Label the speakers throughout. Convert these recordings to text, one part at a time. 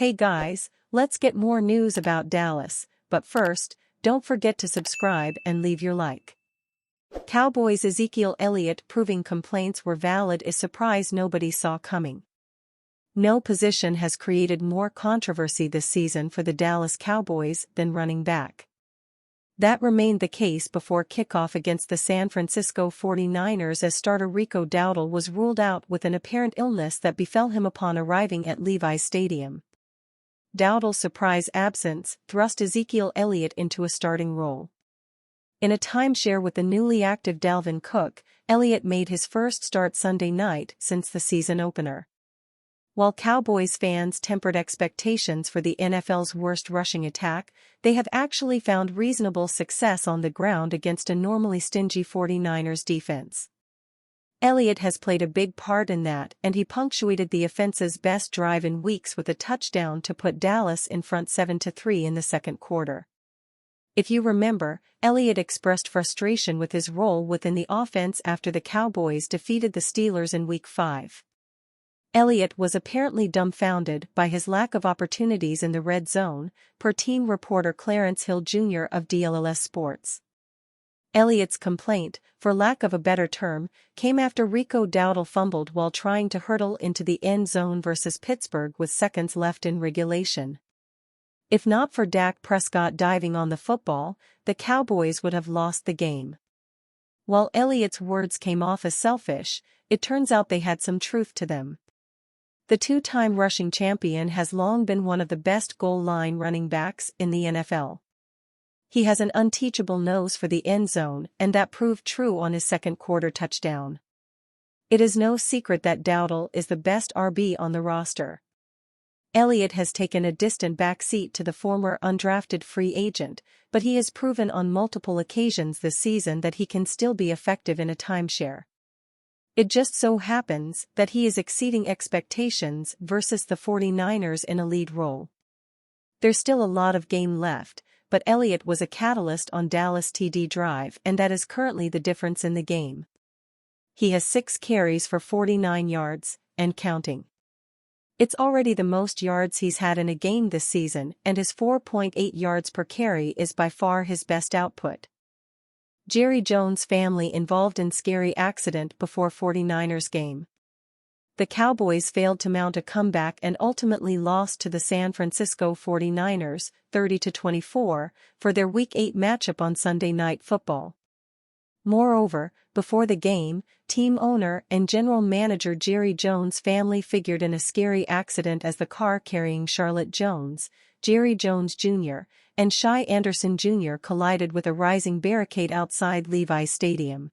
Speaker 1: Hey guys, let's get more news about Dallas, but first, don't forget to subscribe and leave your like. Cowboys' Ezekiel Elliott proving complaints were valid is surprise nobody saw coming. No position has created more controversy this season for the Dallas Cowboys than running back. That remained the case before kickoff against the San Francisco 49ers as starter Rico Dowdle was ruled out with an apparent illness that befell him upon arriving at Levi's Stadium. Dowdle's surprise absence thrust Ezekiel Elliott into a starting role. In a timeshare with the newly active Dalvin Cook, Elliott made his first start Sunday night since the season opener. While Cowboys fans tempered expectations for the NFL's worst rushing attack, they have actually found reasonable success on the ground against a normally stingy 49ers defense. Elliott has played a big part in that, and he punctuated the offense's best drive in weeks with a touchdown to put Dallas in front 7-3 in the second quarter. If you remember, Elliott expressed frustration with his role within the offense after the Cowboys defeated the Steelers in Week 5. Elliott was apparently dumbfounded by his lack of opportunities in the red zone, per team reporter Clarence Hill Jr. of DLLS Sports. Elliott's complaint, for lack of a better term, came after Rico Dowdle fumbled while trying to hurdle into the end zone versus Pittsburgh with seconds left in regulation. If not for Dak Prescott diving on the football, the Cowboys would have lost the game. While Elliott's words came off as selfish, it turns out they had some truth to them. The two-time rushing champion has long been one of the best goal line running backs in the NFL. He has an unteachable nose for the end zone, and that proved true on his second quarter touchdown. It is no secret that Dowdle is the best RB on the roster. Elliott has taken a distant backseat to the former undrafted free agent, but he has proven on multiple occasions this season that he can still be effective in a timeshare. It just so happens that he is exceeding expectations versus the 49ers in a lead role. There's still a lot of game left, but Elliott was a catalyst on Dallas' TD drive, and that is currently the difference in the game. He has 6 carries for 49 yards, and counting. It's already the most yards he's had in a game this season, and his 4.8 yards per carry is by far his best output. Jerry Jones' family involved in scary accident before 49ers game. The Cowboys failed to mount a comeback and ultimately lost to the San Francisco 49ers, 30-24, for their Week 8 matchup on Sunday Night Football. Moreover, before the game, team owner and general manager Jerry Jones' family figured in a scary accident as the car carrying Charlotte Jones, Jerry Jones Jr., and Shai Anderson Jr. collided with a rising barricade outside Levi's Stadium.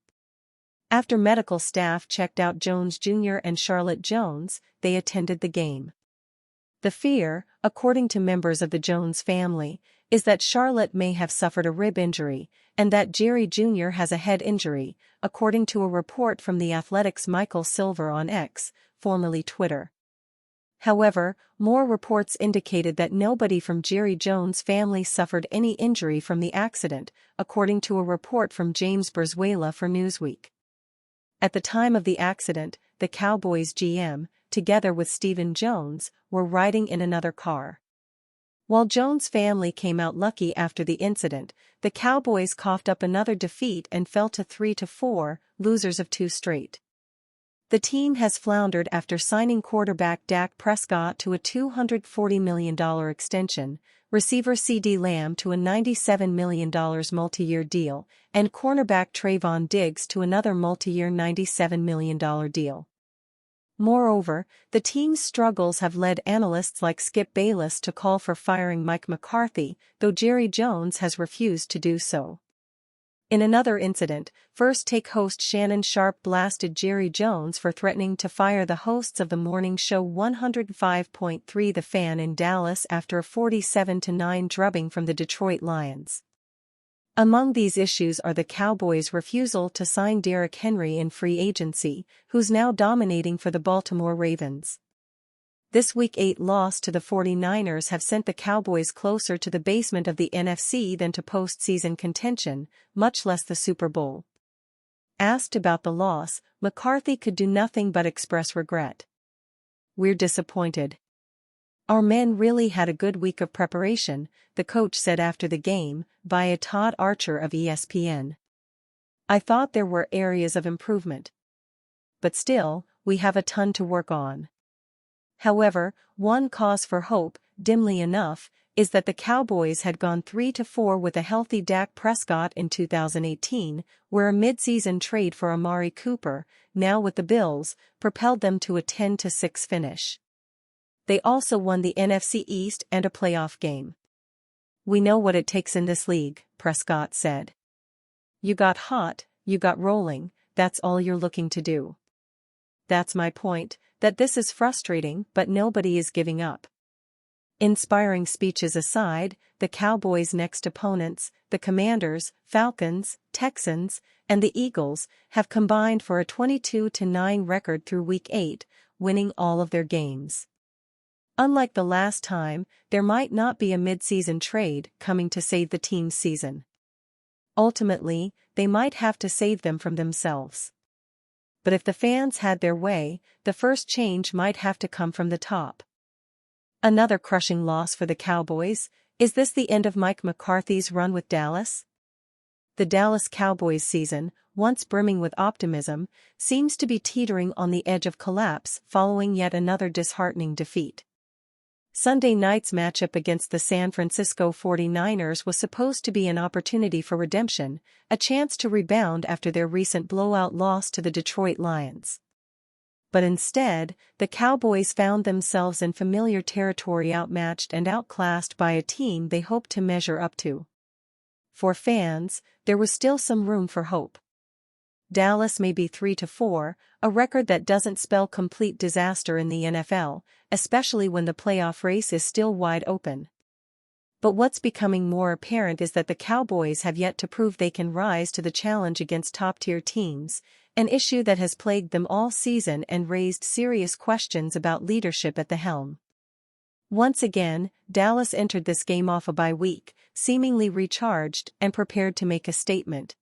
Speaker 1: After medical staff checked out Jones Jr. and Charlotte Jones, they attended the game. The fear, according to members of the Jones family, is that Charlotte may have suffered a rib injury, and that Jerry Jr. has a head injury, according to a report from The Athletic's Michael Silver on X, formerly Twitter. However, more reports indicated that nobody from Jerry Jones' family suffered any injury from the accident, according to a report from James Berzuela for Newsweek. At the time of the accident, the Cowboys GM, together with Stephen Jones, were riding in another car. While Jones' family came out lucky after the incident, the Cowboys coughed up another defeat and fell to 3-4, losers of 2 straight. The team has floundered after signing quarterback Dak Prescott to a $240 million extension, receiver CeeDee Lamb to a $97 million multi-year deal, and cornerback Trayvon Diggs to another multi-year $97 million deal. Moreover, the team's struggles have led analysts like Skip Bayless to call for firing Mike McCarthy, though Jerry Jones has refused to do so. In another incident, First Take host Shannon Sharpe blasted Jerry Jones for threatening to fire the hosts of the morning show 105.3 The Fan in Dallas after a 47-9 drubbing from the Detroit Lions. Among these issues are the Cowboys' refusal to sign Derrick Henry in free agency, who's now dominating for the Baltimore Ravens. This Week 8 loss to the 49ers have sent the Cowboys closer to the basement of the NFC than to postseason contention, much less the Super Bowl. Asked about the loss, McCarthy could do nothing but express regret. "We're disappointed. "Our men really had a good week of preparation," the coach said after the game, via Todd Archer of ESPN. "I thought there were areas of improvement. But still, we have a ton to work on." However, one cause for hope, dimly enough, is that the Cowboys had gone 3-4 with a healthy Dak Prescott in 2018, where a midseason trade for Amari Cooper, now with the Bills, propelled them to a 10-6 finish. They also won the NFC East and a playoff game. "We know what it takes in this league," Prescott said. "You got hot, you got rolling, that's all you're looking to do. That's my point, that this is frustrating but nobody is giving up." Inspiring speeches aside, the Cowboys' next opponents, the Commanders, Falcons, Texans, and the Eagles, have combined for a 22-9 record through Week 8, winning all of their games. Unlike the last time, there might not be a mid-season trade coming to save the team's season. Ultimately, they might have to save them from themselves. But if the fans had their way, the first change might have to come from the top. Another crushing loss for the Cowboys. Is this the end of Mike McCarthy's run with Dallas? The Dallas Cowboys season, once brimming with optimism, seems to be teetering on the edge of collapse following yet another disheartening defeat. Sunday night's matchup against the San Francisco 49ers was supposed to be an opportunity for redemption, a chance to rebound after their recent blowout loss to the Detroit Lions. But instead, the Cowboys found themselves in familiar territory, outmatched and outclassed by a team they hoped to measure up to. For fans, there was still some room for hope. Dallas may be 3-4, a record that doesn't spell complete disaster in the NFL, especially when the playoff race is still wide open. But what's becoming more apparent is that the Cowboys have yet to prove they can rise to the challenge against top-tier teams, an issue that has plagued them all season and raised serious questions about leadership at the helm. Once again, Dallas entered this game off a bye week, seemingly recharged and prepared to make a statement.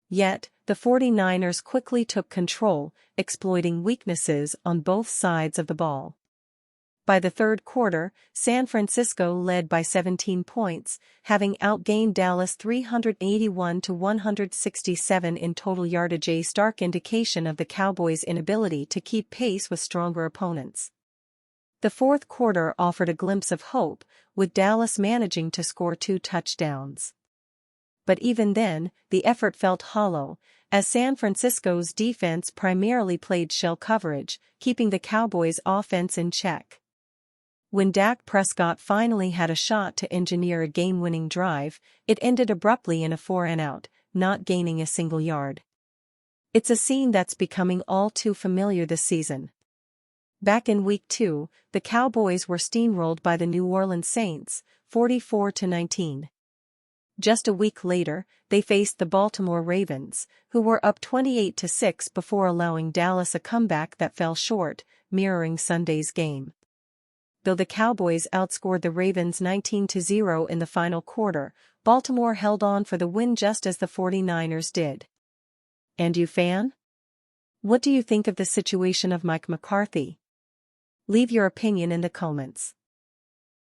Speaker 1: Yet, the 49ers quickly took control, exploiting weaknesses on both sides of the ball. By the third quarter, San Francisco led by 17 points, having outgained Dallas 381-167 in total yardage, a stark indication of the Cowboys' inability to keep pace with stronger opponents. The fourth quarter offered a glimpse of hope, with Dallas managing to score 2 touchdowns. But even then, the effort felt hollow, as San Francisco's defense primarily played shell coverage, keeping the Cowboys' offense in check. When Dak Prescott finally had a shot to engineer a game-winning drive, it ended abruptly in a 4-and-out, not gaining a single yard. It's a scene that's becoming all too familiar this season. Back in Week 2, the Cowboys were steamrolled by the New Orleans Saints, 44-19. Just a week later, they faced the Baltimore Ravens, who were up 28-6 before allowing Dallas a comeback that fell short, mirroring Sunday's game. Though the Cowboys outscored the Ravens 19-0 in the final quarter, Baltimore held on for the win just as the 49ers did. And you, fan? What do you think of the situation of Mike McCarthy? Leave your opinion in the comments.